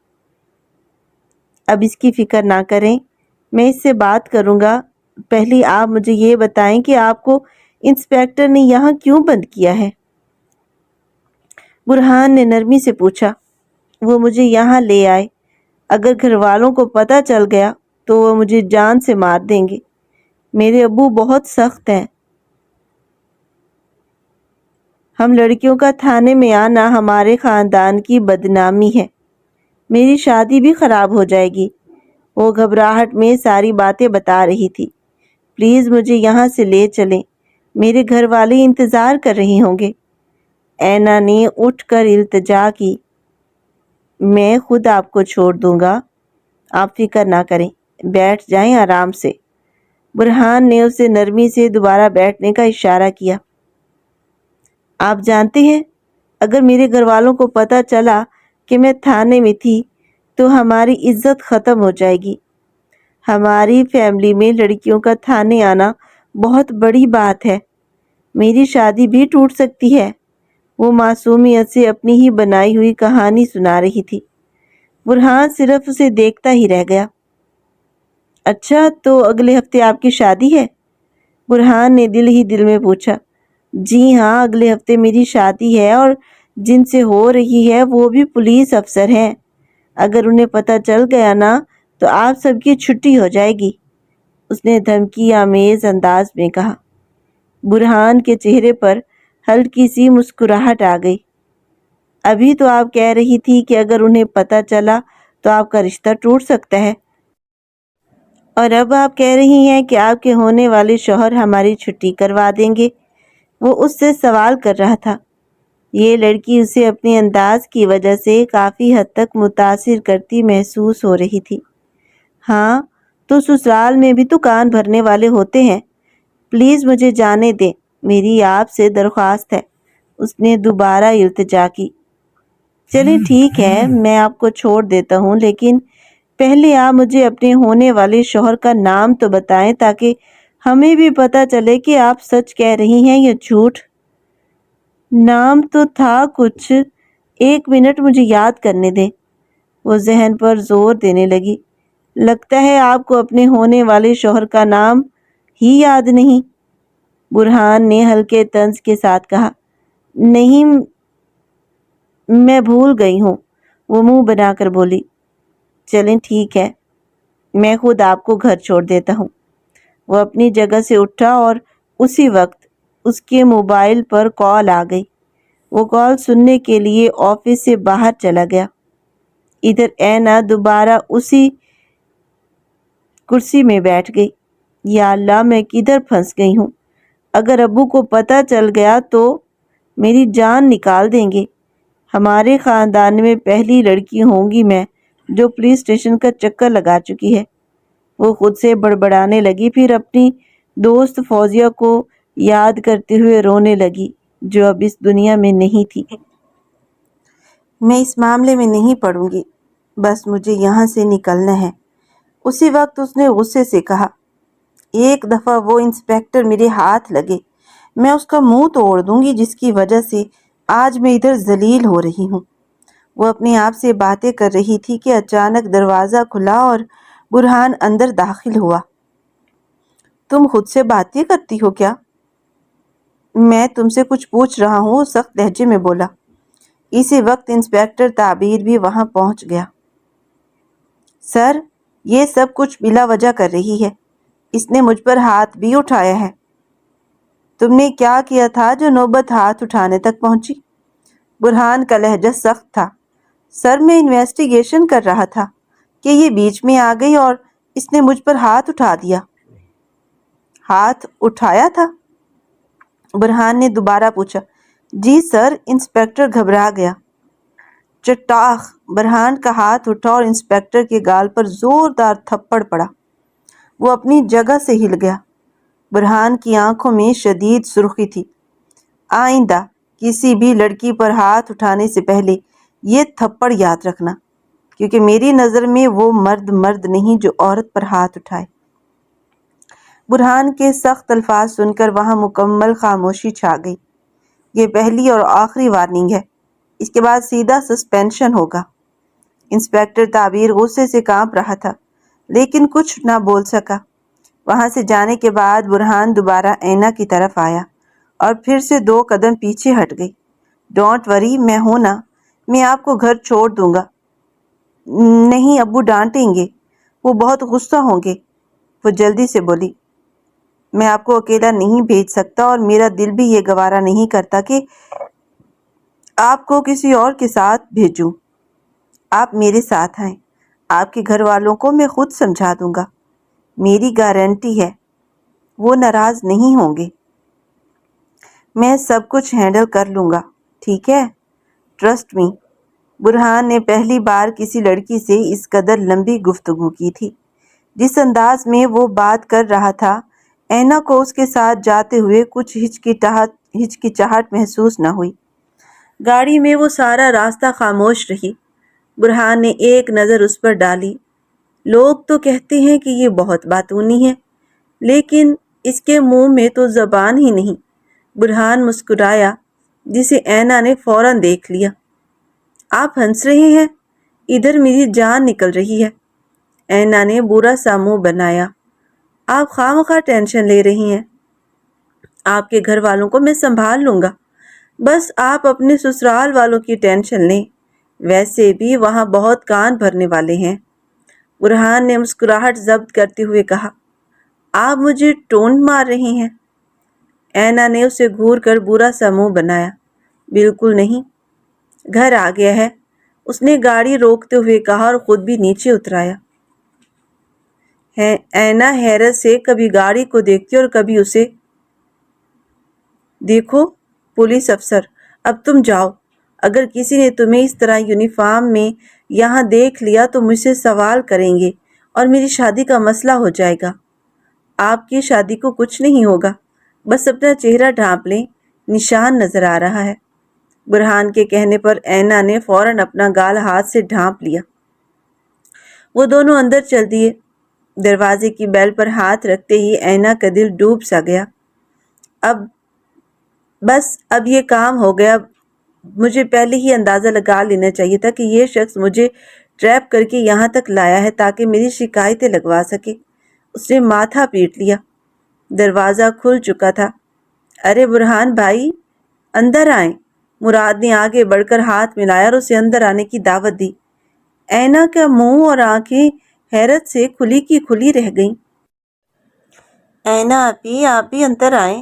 اب اس کی فکر نہ کریں، میں اس سے بات کروں گا۔ پہلے آپ مجھے یہ بتائیں کہ آپ کو انسپکٹر نے یہاں کیوں بند کیا ہے؟ برہان نے نرمی سے پوچھا۔ وہ مجھے یہاں لے آئے۔ اگر گھر والوں کو پتہ چل گیا تو وہ مجھے جان سے مار دیں گے۔ میرے ابو بہت سخت ہیں۔ ہم لڑکیوں کا تھانے میں آنا ہمارے خاندان کی بدنامی ہے۔ میری شادی بھی خراب ہو جائے گی۔ وہ گھبراہٹ میں ساری باتیں بتا رہی تھی۔ پلیز مجھے یہاں سے لے چلیں، میرے گھر والے انتظار کر رہے ہوں گے۔ اینا نے اٹھ کر التجا کی۔ میں خود آپ کو چھوڑ دوں گا، آپ فکر نہ کریں، بیٹھ جائیں آرام سے۔ برہان نے اسے نرمی سے دوبارہ بیٹھنے کا اشارہ کیا۔ آپ جانتے ہیں اگر میرے گھر والوں کو پتہ چلا کہ میں تھانے میں تھی تو ہماری عزت ختم ہو جائے گی۔ ہماری فیملی میں لڑکیوں کا تھانے آنا بہت بڑی بات ہے۔ میری شادی بھی ٹوٹ سکتی ہے۔ وہ معصومیت سے اپنی ہی بنائی ہوئی کہانی سنا رہی تھی۔ برہان صرف اسے دیکھتا ہی رہ گیا۔ اچھا تو اگلے ہفتے آپ کی شادی ہے؟ برہان نے دل ہی دل میں پوچھا۔ جی ہاں، اگلے ہفتے میری شادی ہے اور جن سے ہو رہی ہے وہ بھی پولیس افسر ہیں۔ اگر انہیں پتہ چل گیا نا تو آپ سب کی چھٹی ہو جائے گی، اس نے دھمکی آمیز انداز میں کہا۔ برہان کے چہرے پر ہلکی سی مسکراہٹ آ گئی۔ ابھی تو آپ کہہ رہی تھی کہ اگر انہیں پتہ چلا تو آپ کا رشتہ ٹوٹ سکتا ہے، اور اب آپ کہہ رہی ہیں کہ آپ کے ہونے والے شوہر ہماری چھٹی کروا دیں گے۔ وہ اس سے سوال کر رہا تھا۔ یہ لڑکی اسے اپنے انداز کی وجہ سے کافی حد تک متاثر کرتی محسوس ہو رہی تھی۔ ہاں تو سسرال میں بھی تو کان بھرنے والے ہوتے ہیں۔ پلیز مجھے جانے دیں، میری آپ سے درخواست ہے، اس نے دوبارہ التجا کی۔ چلیں ٹھیک ہے، میں آپ کو چھوڑ دیتا ہوں، لیکن پہلے آپ مجھے اپنے ہونے والے شوہر کا نام تو بتائیں تاکہ ہمیں بھی پتہ چلے کہ آپ سچ کہہ رہی ہیں یا جھوٹ۔ نام تو تھا کچھ، 1 منٹ مجھے یاد کرنے دیں۔ وہ ذہن پر زور دینے لگی۔ لگتا ہے آپ کو اپنے ہونے والے شوہر کا نام ہی یاد نہیں۔ برہان نے ہلکے طنز کے ساتھ کہا۔ نہیں، میں بھول گئی ہوں، وہ منہ بنا کر بولی۔ چلیں ٹھیک ہے، میں خود آپ کو گھر چھوڑ دیتا ہوں۔ وہ اپنی جگہ سے اٹھا اور اسی وقت اس کے موبائل پر کال آ گئی۔ وہ کال سننے کے لیے آفس سے باہر چلا گیا۔ ادھر اینا دوبارہ اسی کرسی میں بیٹھ گئی۔ یا اللہ، میں کدھر پھنس گئی ہوں؟ اگر ابو کو پتہ چل گیا تو میری جان نکال دیں گے۔ ہمارے خاندان میں پہلی لڑکی ہوں گی میں جو پولیس اسٹیشن کا چکر لگا چکی ہے۔ وہ خود سے بڑبڑانے لگی، پھر اپنی دوست فوزیہ کو یاد کرتے ہوئے رونے لگی جو اب اس دنیا میں نہیں تھی۔ میں اس معاملے میں نہیں پڑوں گی، بس مجھے یہاں سے نکلنا ہے۔ اسی وقت اس نے غصے سے کہا، ایک دفعہ وہ انسپیکٹر میرے ہاتھ لگے، میں اس کا منہ توڑ دوں گی، جس کی وجہ سے آج میں ادھر ذلیل ہو رہی ہوں۔ وہ اپنے آپ سے باتیں کر رہی تھی کہ اچانک دروازہ کھلا اور برہان اندر داخل ہوا۔ تم خود سے باتیں کرتی ہو کیا؟ میں تم سے کچھ پوچھ رہا ہوں، سخت لہجے میں بولا۔ اسی وقت انسپیکٹر تعبیر بھی وہاں پہنچ گیا۔ سر، یہ سب کچھ بلا وجہ کر رہی ہے، اس نے مجھ پر ہاتھ بھی اٹھایا ہے۔ تم نے کیا کیا تھا جو نوبت ہاتھ اٹھانے تک پہنچی؟ برہان کا لہجہ سخت تھا۔ سر، میں انویسٹیگیشن کر رہا تھا کہ یہ بیچ میں آ گئی اور اس نے مجھ پر ہاتھ اٹھا دیا۔ ہاتھ اٹھایا تھا؟ برہان نے دوبارہ پوچھا۔ جی سر، انسپیکٹر گھبرا گیا۔ چٹاخ! برہان کا ہاتھ اٹھا اور انسپیکٹر کے گال پر زوردار تھپڑ پڑا۔ وہ اپنی جگہ سے ہل گیا۔ برہان کی آنکھوں میں شدید سرخی تھی۔ آئندہ کسی بھی لڑکی پر ہاتھ اٹھانے سے پہلے یہ تھپڑ یاد رکھنا، کیونکہ میری نظر میں وہ مرد نہیں جو عورت پر ہاتھ اٹھائے۔ برہان کے سخت الفاظ سن کر وہاں مکمل خاموشی چھا گئی۔ یہ پہلی اور آخری وارننگ ہے، اس کے بعد سیدھا سسپینشن ہوگا۔ انسپیکٹر تعبیر غصے سے کانپ رہا تھا، لیکن کچھ نہ بول سکا۔ وہاں سے جانے کے بعد برہان دوبارہ اینا کی طرف آیا اور پھر سے 2 قدم پیچھے ہٹ گئی۔ ڈونٹ وری، میں ہوں نا، میں آپ کو گھر چھوڑ دوں گا۔ نہیں، ابو ڈانٹیں گے، وہ بہت غصہ ہوں گے۔ وہ جلدی سے بولی، میں آپ کو اکیلا نہیں بھیج سکتا اور میرا دل بھی یہ گوارا نہیں کرتا کہ آپ کو کسی اور کے ساتھ بھیجوں۔ آپ میرے ساتھ آئیں، آپ کے گھر والوں کو میں خود سمجھا دوں گا، میری گارنٹی ہے وہ ناراض نہیں ہوں گے۔ میں سب کچھ ہینڈل کر لوں گا، ٹھیک ہے؟ Trust me. برہان نے پہلی بار کسی لڑکی سے اس قدر لمبی گفتگو کی تھی۔ جس انداز میں وہ بات کر رہا تھا، اینا کو اس کے ساتھ جاتے ہوئے کچھ ہچکچاہٹ محسوس نہ ہوئی۔ گاڑی میں وہ سارا راستہ خاموش رہی۔ برہان نے ایک نظر اس پر ڈالی۔ لوگ تو کہتے ہیں کہ یہ بہت باتونی ہے، لیکن اس کے منہ میں تو زبان ہی نہیں۔ برہان مسکرایا، جسے اینا نے فوراً دیکھ لیا۔ آپ ہنس رہے ہیں؟ ادھر میری جان نکل رہی ہے۔ اینا نے برا سا منہ بنایا۔ آپ خواہ ٹینشن لے رہی ہیں، آپ کے گھر والوں کو میں سنبھال لوں گا، بس آپ اپنے سسرال والوں کی ٹینشن لیں، ویسے بھی وہاں بہت کان بھرنے والے ہیں۔ برہان نے مسکراہٹ ضبط کرتے ہوئے کہا، آپ مجھے ٹونٹ مار رہی ہیں؟ اینا نے اسے گھور کر برا سا منہ بنایا۔ بالکل نہیں، گھر آ گیا ہے، اس نے گاڑی روکتے ہوئے کہا اور خود بھی نیچے اترایا۔ اینا حیرت سے کبھی گاڑی کو دیکھتی اور کبھی اسے۔ دیکھو پولیس افسر، اب تم جاؤ، اگر کسی نے تمہیں اس طرح یونیفارم میں یہاں دیکھ لیا تو مجھ سے سوال کریں گے اور میری شادی کا مسئلہ ہو جائے گا۔ آپ کی شادی کو کچھ نہیں ہوگا، بس اپنا چہرہ ڈھانپ لیں، نشان نظر آ رہا ہے۔ برہان کے کہنے پر اینا نے فوراً اپنا گال ہاتھ سے ڈھانپ لیا۔ وہ دونوں اندر چل دیے۔ دروازے کی بیل پر ہاتھ رکھتے ہی اینا کا دل ڈوب سا گیا۔ اب یہ کام ہو گیا۔ مجھے پہلے ہی اندازہ لگا لینا چاہیے تھا کہ یہ شخص مجھے ٹریپ کر کے یہاں تک لایا ہے تاکہ میری شکایتیں لگوا سکے۔ اس نے ماتھا پیٹ لیا۔ دروازہ کھل چکا تھا۔ ارے برہان بھائی، اندر آئیں۔ مراد نے آگے بڑھ کر ہاتھ ملایا اور اسے اندر آنے کی دعوت دی۔ اینا کا منہ اور آنکھیں حیرت سے کھلی کی کھلی رہ گئیں۔ اینا آپی، آپ بھی اندر آئیں،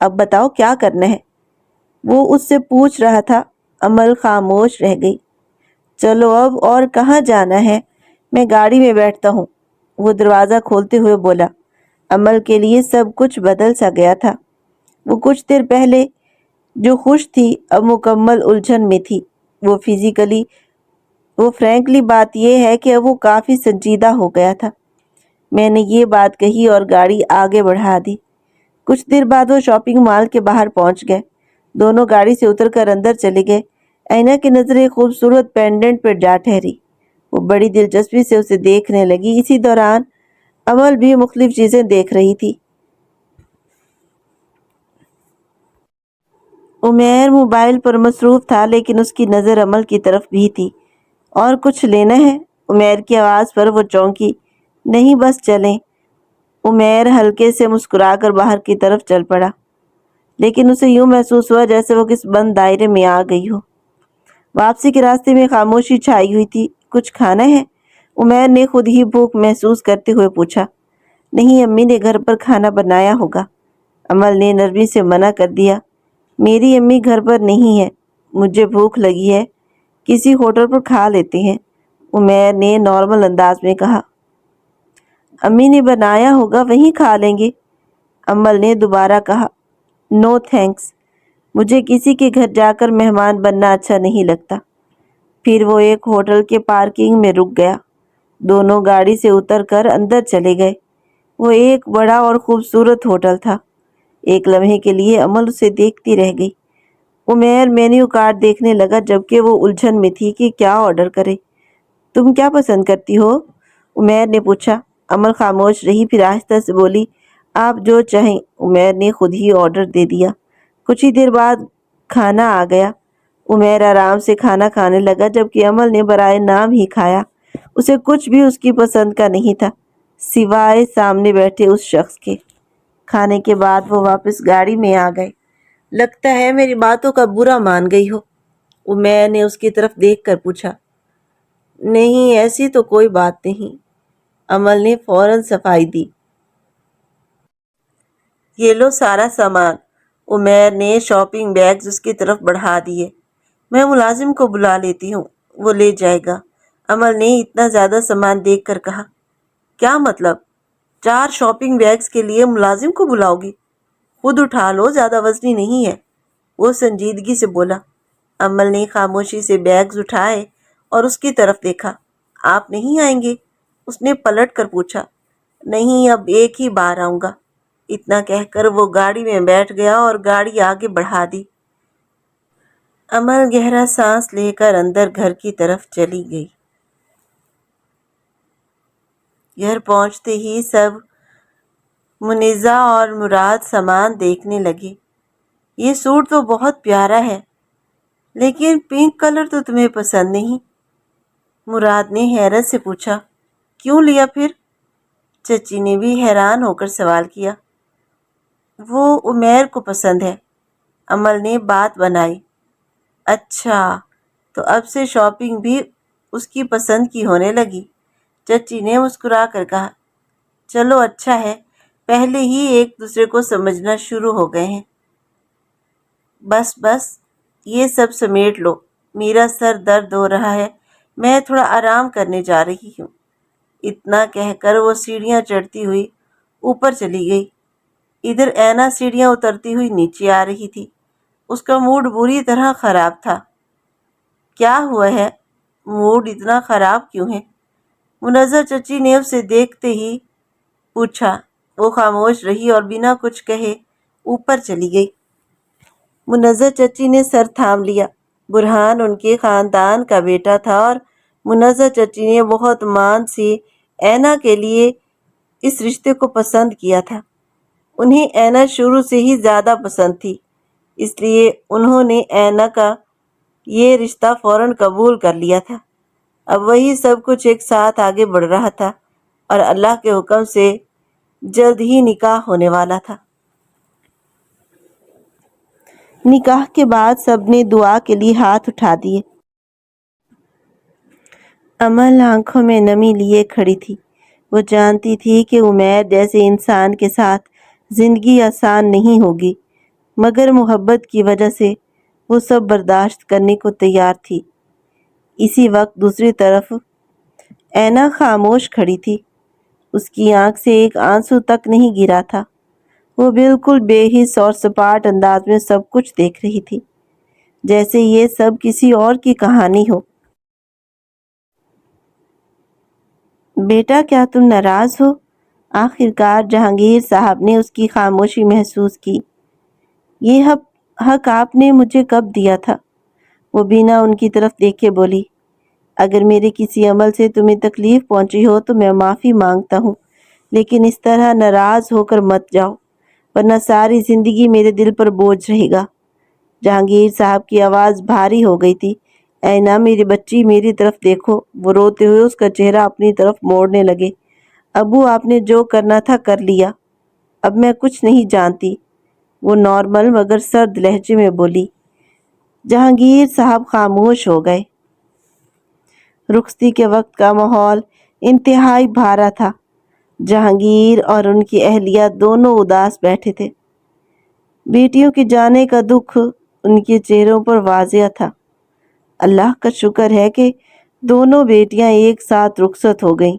اب بتاؤ کیا کرنا ہے؟ وہ اس سے پوچھ رہا تھا۔ امل خاموش رہ گئی۔ چلو اب اور کہاں جانا ہے؟ میں گاڑی میں بیٹھتا ہوں، وہ دروازہ کھولتے ہوئے بولا۔ امل کے لیے سب کچھ بدل سا گیا تھا۔ وہ کچھ دیر پہلے جو خوش تھی اب مکمل الجھن میں تھی۔ وہ فرینکلی بات یہ ہے کہ اب وہ کافی سنجیدہ ہو گیا تھا۔ میں نے یہ بات کہی اور گاڑی آگے بڑھا دی۔ کچھ دیر بعد وہ شاپنگ مال کے باہر پہنچ گئے۔ دونوں گاڑی سے اتر کر اندر چلے گئے۔ اینا کی نظر ایک خوبصورت پینڈنٹ پر جا ٹھہری۔ وہ بڑی دلچسپی سے اسے دیکھنے لگی۔ اسی دوران امل بھی مختلف چیزیں دیکھ رہی تھی۔ عمیر موبائل پر مصروف تھا لیکن اس کی نظر امل کی طرف بھی تھی۔ اور کچھ لینا ہے؟ عمیر کی آواز پر وہ چونکی۔ نہیں بس چلیں۔ عمیر ہلکے سے مسکرا کر باہر کی طرف چل پڑا، لیکن اسے یوں محسوس ہوا جیسے وہ کس بند دائرے میں آ گئی ہو۔ واپسی کے راستے میں خاموشی چھائی ہوئی تھی۔ کچھ کھانا ہے؟ عمیر نے خود ہی بھوک محسوس کرتے ہوئے پوچھا۔ نہیں، امی نے گھر پر کھانا بنایا ہوگا، امل نے نرمی سے منع کر دیا۔ میری امی گھر پر نہیں ہے، مجھے بھوک لگی ہے، کسی ہوٹل پر کھا لیتے ہیں، عمیر نے نارمل انداز میں کہا۔ امی نے بنایا ہوگا، وہیں کھا لیں گے، امل نے دوبارہ کہا۔ نو تھینکس، مجھے کسی کے گھر جا کر مہمان بننا اچھا نہیں لگتا۔ پھر وہ ایک ہوٹل کے پارکنگ میں رک گیا۔ دونوں گاڑی سے اتر کر اندر چلے گئے۔ وہ ایک بڑا اور خوبصورت ہوٹل تھا۔ ایک لمحے کے لیے امل اسے دیکھتی رہ گئی۔ عمیر مینیو کارڈ دیکھنے لگا جبکہ وہ الجھن میں تھی کہ کیا آرڈر کرے۔ تم کیا پسند کرتی ہو؟ عمیر نے پوچھا۔ امل خاموش رہی، پھر آہستہ سے بولی، آپ جو چاہیں۔ عمیر نے خود ہی آرڈر دے دیا۔ کچھ ہی دیر بعد کھانا آ گیا۔ عمیر آرام سے کھانا کھانے لگا جبکہ امل نے برائے نام ہی کھایا۔ اسے کچھ بھی اس کی پسند کا نہیں تھا سوائے سامنے بیٹھے اس شخص کے۔ کھانے کے بعد وہ واپس گاڑی میں آ گئے۔ لگتا ہے میری باتوں کا برا مان گئی ہو، عمیر نے اس کی طرف دیکھ کر پوچھا۔ نہیں، ایسی تو کوئی بات نہیں، امل نے فوراً صفائی دی۔ یہ لو سارا سامان، عمیر نے شاپنگ بیگز اس کی طرف بڑھا دیے۔ میں ملازم کو بلا لیتی ہوں، وہ لے جائے گا، امل نے اتنا زیادہ سامان دیکھ کر کہا۔ کیا مطلب؟ 4 شاپنگ بیگز کے لیے ملازم کو بلاؤ گی؟ خود اٹھا لو، زیادہ وزنی نہیں ہے، وہ سنجیدگی سے بولا۔ امل نے خاموشی سے بیگز اٹھائے اور اس کی طرف دیکھا۔ آپ نہیں آئیں گے؟ اس نے پلٹ کر پوچھا۔ نہیں، اب ایک ہی بار آؤں گا، اتنا کہہ کر وہ گاڑی میں بیٹھ گیا اور گاڑی آگے بڑھا دی۔ امل گہرا سانس لے کر اندر گھر کی طرف چلی گئی۔ گھر پہنچتے ہی سب منیزہ اور مراد سامان دیکھنے لگے۔ یہ سوٹ تو بہت پیارا ہے، لیکن پنک کلر تو تمہیں پسند نہیں، مراد نے حیرت سے پوچھا۔ کیوں لیا پھر؟ چچی نے بھی حیران ہو کر سوال کیا۔ وہ عمیر کو پسند ہے، امل نے بات بنائی۔ اچھا، تو اب سے شاپنگ بھی اس کی پسند کی ہونے لگی، چچی نے مسکرا کر کہا۔ چلو اچھا ہے، پہلے ہی ایک دوسرے کو سمجھنا شروع ہو گئے ہیں۔ بس یہ سب سمیٹ لو، میرا سر درد ہو رہا ہے، میں تھوڑا آرام کرنے جا رہی ہوں، اتنا کہہ کر وہ سیڑھیاں چڑھتی ہوئی اوپر چلی گئی۔ ادھر اینا سیڑھیاں اترتی ہوئی نیچے آ رہی تھی۔ اس کا موڈ بری طرح خراب تھا۔ کیا ہوا ہے؟ موڈ اتنا خراب کیوں ہے؟ منظر چچی نے اسے دیکھتے ہی پوچھا۔ وہ خاموش رہی اور بنا کچھ کہے اوپر چلی گئی۔ منظر چچی نے سر تھام لیا۔ برہان ان کے خاندان کا بیٹا تھا اور منظر چچی نے بہت مان سے اینا کے لیے اس رشتے کو پسند کیا تھا۔ انہیں اینا شروع سے ہی زیادہ پسند تھی، اس لیے انہوں نے اینا کا یہ رشتہ فوراً قبول کر لیا تھا۔ اب وہی سب کچھ ایک ساتھ آگے بڑھ رہا تھا اور اللہ کے حکم سے جلد ہی نکاح ہونے والا تھا۔ نکاح کے بعد سب نے دعا کے لیے ہاتھ اٹھا دیے۔ امل آنکھوں میں نمی لیے کھڑی تھی۔ وہ جانتی تھی کہ عمیر جیسے انسان کے ساتھ زندگی آسان نہیں ہوگی۔ مگر محبت کی وجہ سے وہ سب برداشت کرنے کو تیار تھی۔ اسی وقت دوسری طرف اینا خاموش کھڑی تھی۔ اس کی آنکھ سے ایک آنسو تک نہیں گرا تھا۔ وہ بالکل بے حس اور سپاٹ انداز میں سب کچھ دیکھ رہی تھی، جیسے یہ سب کسی اور کی کہانی ہو۔ بیٹا، کیا تم ناراض ہو؟ آخر کار جہانگیر صاحب نے اس کی خاموشی محسوس کی۔ یہ حق آپ نے مجھے کب دیا تھا؟ وہ بنا ان کی طرف دیکھے بولی۔ اگر میرے کسی عمل سے تمہیں تکلیف پہنچی ہو تو میں معافی مانگتا ہوں، لیکن اس طرح ناراض ہو کر مت جاؤ، ورنہ ساری زندگی میرے دل پر بوجھ رہے گا۔ جہانگیر صاحب کی آواز بھاری ہو گئی تھی۔ اینا میری بچی، میری طرف دیکھو۔ وہ روتے ہوئے اس کا چہرہ اپنی طرف موڑنے لگے۔ ابو، آپ نے جو کرنا تھا کر لیا، اب میں کچھ نہیں جانتی، وہ نارمل مگر سرد لہجے میں بولی۔ جہانگیر صاحب خاموش ہو گئے۔ رخصتی کے وقت کا ماحول انتہائی بھارا تھا۔ جہانگیر اور ان کی اہلیہ دونوں اداس بیٹھے تھے۔ بیٹیوں کے جانے کا دکھ ان کے چہروں پر واضح تھا۔ اللہ کا شکر ہے کہ دونوں بیٹیاں ایک ساتھ رخصت ہو گئیں۔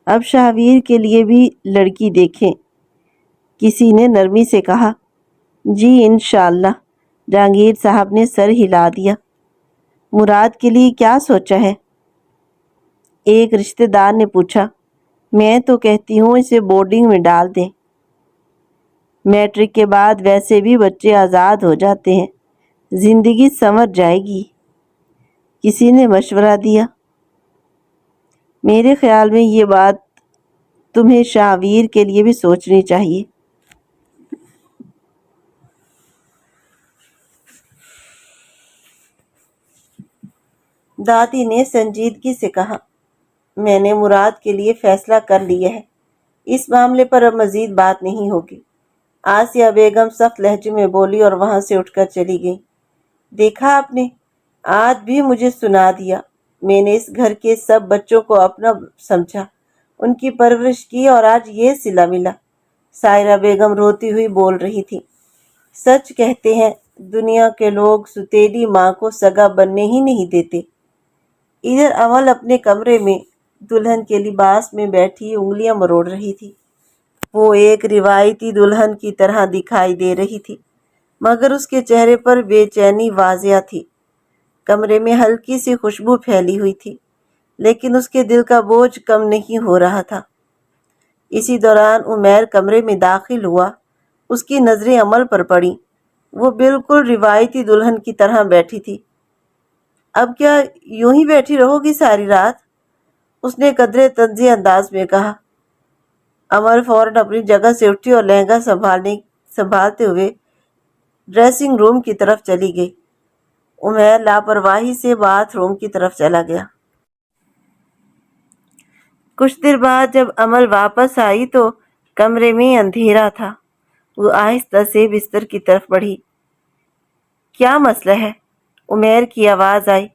اب شاہویر کے لیے بھی لڑکی دیکھیں، کسی نے نرمی سے کہا۔ جی انشاءاللہ، جہانگیر صاحب نے سر ہلا دیا۔ مراد کے لیے کیا سوچا ہے؟ ایک رشتہ دار نے پوچھا۔ میں تو کہتی ہوں اسے بورڈنگ میں ڈال دیں، میٹرک کے بعد ویسے بھی بچے آزاد ہو جاتے ہیں، زندگی سنور جائے گی، کسی نے مشورہ دیا۔ میرے خیال میں یہ بات تمہیں شاہویر کے لیے بھی سوچنی چاہیے۔ دادی نے سنجیدگی سے کہا۔ میں نے مراد کے لیے فیصلہ کر لیا ہے، اس معاملے پر اب مزید بات نہیں ہوگی۔ آسیہ بیگم سخت لہجے میں بولی اور وہاں سے اٹھ کر چلی گئی۔ دیکھا آپ نے، آج بھی مجھے سنا دیا۔ میں نے اس گھر کے سب بچوں کو اپنا سمجھا، ان کی پرورش کی، اور آج یہ صلہ ملا۔ سائرہ بیگم روتی ہوئی بول رہی تھی۔ سچ کہتے ہیں، دنیا کے لوگ ستیلی ماں کو سگا بننے ہی نہیں دیتے۔ ادھر امل اپنے کمرے میں دلہن کے لباس میں بیٹھی انگلیاں مروڑ رہی تھی۔ وہ ایک روایتی دلہن کی طرح دکھائی دے رہی تھی، مگر اس کے چہرے پر بے چینی واضح تھی۔ کمرے میں ہلکی سی خوشبو پھیلی ہوئی تھی، لیکن اس کے دل کا بوجھ کم نہیں ہو رہا تھا۔ اسی دوران عمیر کمرے میں داخل ہوا۔ اس کی نظریں امل پر پڑیں۔ وہ بالکل روایتی دلہن کی طرح بیٹھی تھی۔ اب کیا یوں ہی بیٹھی رہو گی ساری رات؟ اس نے قدرے طنزی انداز میں کہا۔ امل فوراً اپنی جگہ سے اٹھی اور لہنگا سنبھالتے ہوئے ڈریسنگ روم کی طرف چلی گئی۔ عمیر لاپرواہی سے باتھ روم کی طرف چلا گیا۔ کچھ دیر بعد جب امل واپس آئی تو کمرے میں اندھیرا تھا۔ وہ آہستہ سے بستر کی طرف بڑھی۔ کیا مسئلہ ہے؟ عمیر کی آواز آئی۔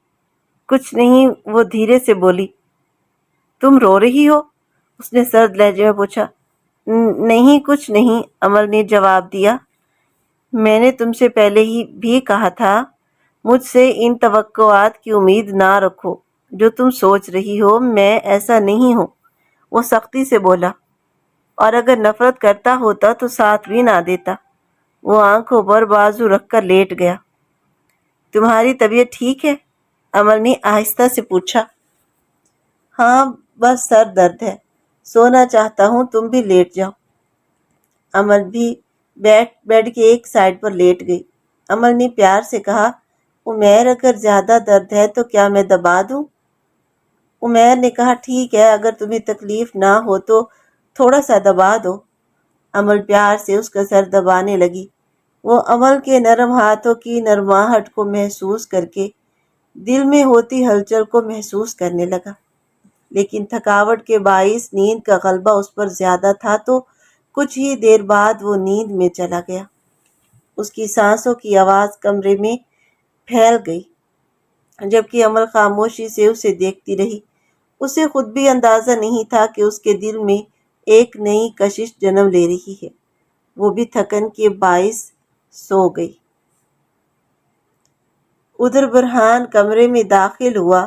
کچھ نہیں، وہ دھیرے سے بولی۔ تم رو رہی ہو؟ اس نے سرد لہجے میں پوچھا۔ نہیں، کچھ نہیں، امل نے جواب دیا۔ میں نے تم سے پہلے ہی بھی کہا تھا، مجھ سے ان توقعات کی امید نہ رکھو جو تم سوچ رہی ہو، میں ایسا نہیں ہوں، وہ سختی سے بولا۔ اور اگر نفرت کرتا ہوتا تو ساتھ بھی نہ دیتا۔ وہ آنکھوں پر بازو رکھ کر لیٹ گیا۔ تمہاری طبیعت ٹھیک ہے؟ امل نے آہستہ سے پوچھا۔ ہاں، بس سر درد ہے، سونا چاہتا ہوں، تم بھی لیٹ جاؤ۔ امل بھی بیڈ کے ایک سائڈ پر لیٹ گئی۔ امل نے پیار سے کہا، عمیر اگر زیادہ درد ہے تو کیا میں دبا دوں؟ عمیر نے کہا، ٹھیک ہے، اگر تمہیں تکلیف نہ ہو تو تھوڑا سا دبا دو۔ امل پیار سے اس کا سر دبانے لگی۔ وہ امل کے نرم ہاتھوں کی نرماہٹ کو محسوس کر کے دل میں ہوتی ہلچل کو محسوس کرنے لگا، لیکن تھکاوٹ کے باعث نیند کا غلبہ اس پر زیادہ تھا تو کچھ ہی دیر بعد وہ نیند میں چلا گیا۔ اس کی سانسوں کی آواز کمرے میں پھیل گئی، جبکہ امل خاموشی سے اسے دیکھتی رہی۔ اسے خود بھی اندازہ نہیں تھا کہ اس کے دل میں ایک نئی کشش جنم لے رہی ہے، وہ بھی تھکن کے باعث سو گئی۔ ادھر برہان کمرے میں داخل ہوا۔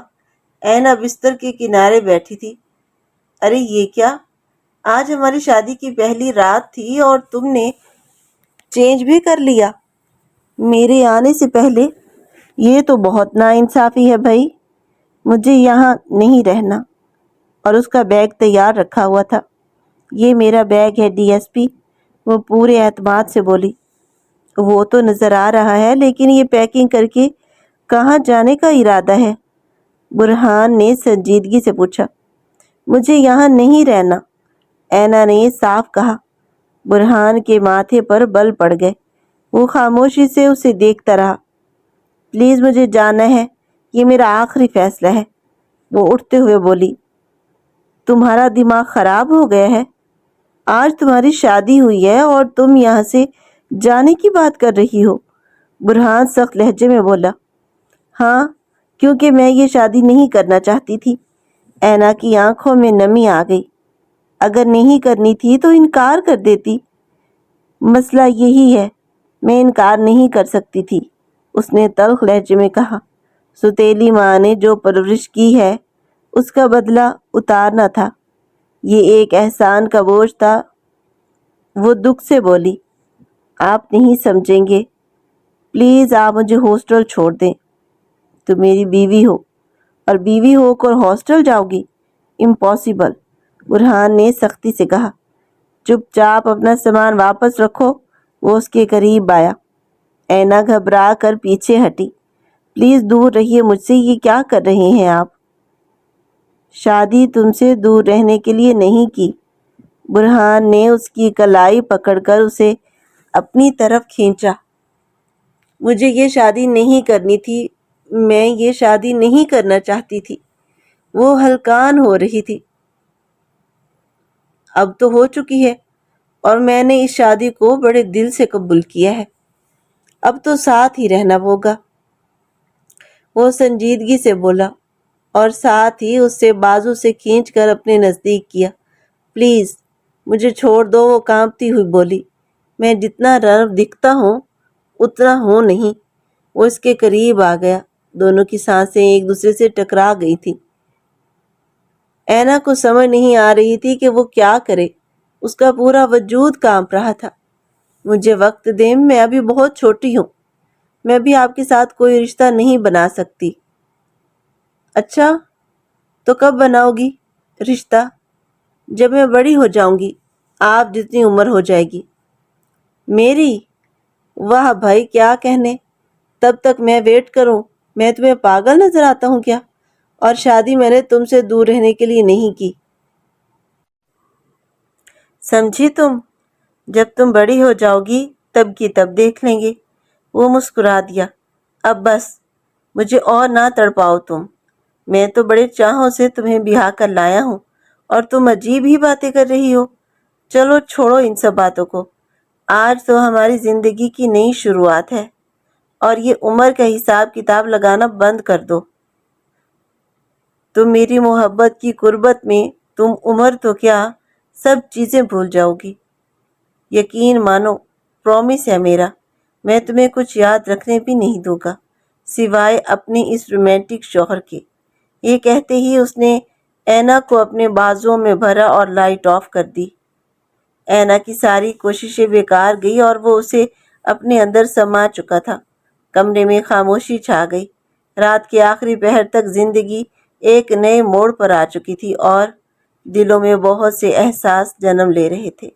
اینا بستر کے کنارے بیٹھی تھی۔ ارے یہ کیا؟ آج ہماری شادی کی پہلی رات تھی اور تم نے چینج بھی کر لیا میرے آنے سے پہلے؟ یہ تو بہت ناانصافی ہے بھائی، مجھے یہاں نہیں رہنا۔ اور اس کا بیگ تیار رکھا ہوا تھا۔ یہ میرا بیگ ہے ڈی ایس پی، وہ پورے اعتماد سے بولی۔ وہ تو نظر آ رہا ہے، لیکن یہ پیکنگ کر کے کہاں جانے کا ارادہ ہے؟ برہان نے سنجیدگی سے پوچھا۔ مجھے یہاں نہیں رہنا، اینا نے صاف کہا۔ برہان کے ماتھے پر بل پڑ گئے۔ وہ خاموشی سے اسے دیکھتا رہا۔ پلیز مجھے جانا ہے، یہ میرا آخری فیصلہ ہے، وہ اٹھتے ہوئے بولی۔ تمہارا دماغ خراب ہو گیا ہے؟ آج تمہاری شادی ہوئی ہے اور تم یہاں سے جانے کی بات کر رہی ہو؟ برہان سخت لہجے میں بولا۔ ہاں، کیونکہ میں یہ شادی نہیں کرنا چاہتی تھی۔ اینا کی آنکھوں میں نمی آ گئی۔ اگر نہیں کرنی تھی تو انکار کر دیتی۔ مسئلہ یہی ہے، میں انکار نہیں کر سکتی تھی، اس نے تلخ لہجے میں کہا۔ ستیلی ماں نے جو پرورش کی ہے اس کا بدلہ اتارنا تھا۔ یہ ایک احسان کا بوجھ تھا۔ وہ دکھ سے بولی۔ آپ نہیں سمجھیں گے، پلیز آپ مجھے ہاسٹل چھوڑ دیں۔ تم میری بیوی ہو، اور بیوی ہو کر ہاسٹل جاؤ گی؟ امپاسبل، برہان نے سختی سے کہا۔ چپ چاپ اپنا سامان واپس رکھو۔ وہ اس کے قریب آیا۔ اینا گھبرا کر پیچھے ہٹی۔ پلیز دور رہیے مجھ سے، یہ کیا کر رہے ہیں آپ؟ شادی تم سے دور رہنے کے لیے نہیں کی۔ برہان نے اس کی کلائی پکڑ کر اسے اپنی طرف کھینچا۔ مجھے یہ شادی نہیں کرنی تھی، میں یہ شادی نہیں کرنا چاہتی تھی۔ وہ ہلکان ہو رہی تھی۔ اب تو ہو چکی ہے، اور میں نے اس شادی کو بڑے دل سے قبول کیا ہے۔ اب تو ساتھ ہی رہنا ہوگا، وہ سنجیدگی سے بولا، اور ساتھ ہی اس سے بازو سے کھینچ کر اپنے نزدیک کیا۔ پلیز مجھے چھوڑ دو، وہ کانپتی ہوئی بولی۔ میں جتنا نرم دکھتا ہوں اتنا ہوں نہیں۔ وہ اس کے قریب آ گیا۔ دونوں کی سانسیں ایک دوسرے سے ٹکرا گئی تھی۔ اینا کو سمجھ نہیں آ رہی تھی کہ وہ کیا کرے۔ اس کا پورا وجود کانپ رہا تھا۔ مجھے وقت دیں، میں ابھی بہت چھوٹی ہوں، میں بھی آپ کے ساتھ کوئی رشتہ نہیں بنا سکتی۔ اچھا، تو کب بناؤ گی رشتہ؟ جب میں بڑی ہو جاؤں گی، آپ جتنی عمر ہو جائے گی۔ میری؟ واہ بھائی، کیا کہنے! تب تک میں ویٹ کروں؟ میں تمہیں پاگل نظر آتا ہوں کیا؟ اور شادی میں نے تم سے دور رہنے کے لیے نہیں کی، سمجھی تم؟ جب تم بڑی ہو جاؤ گی تب کی تب دیکھ لیں گے۔ وہ مسکرا دیا۔ اب بس، مجھے اور نہ تڑپاؤ تم۔ میں تو بڑے چاہوں سے تمہیں بیاہ کر لایا ہوں، اور تم عجیب ہی باتیں کر رہی ہو۔ چلو چھوڑو ان سب باتوں کو۔ آج تو ہماری زندگی کی نئی شروعات ہے، اور یہ عمر کا حساب کتاب لگانا بند کر دو۔ تم میری محبت کی قربت میں تم عمر تو کیا سب چیزیں بھول جاؤ گی۔ یقین مانو، پرومس ہے میرا، میں تمہیں کچھ یاد رکھنے بھی نہیں دوں گا سوائے اپنے اس رومانٹک شوہر کے۔ یہ کہتے ہی اس نے اینا کو اپنے بازوؤں میں بھرا اور لائٹ آف کر دی۔ اینا کی ساری کوششیں بیکار گئی اور وہ اسے اپنے اندر سما چکا تھا۔ کمرے میں خاموشی چھا گئی۔ رات کے آخری پہر تک زندگی ایک نئے موڑ پر آ چکی تھی، اور دلوں میں بہت سے احساس جنم لے رہے تھے۔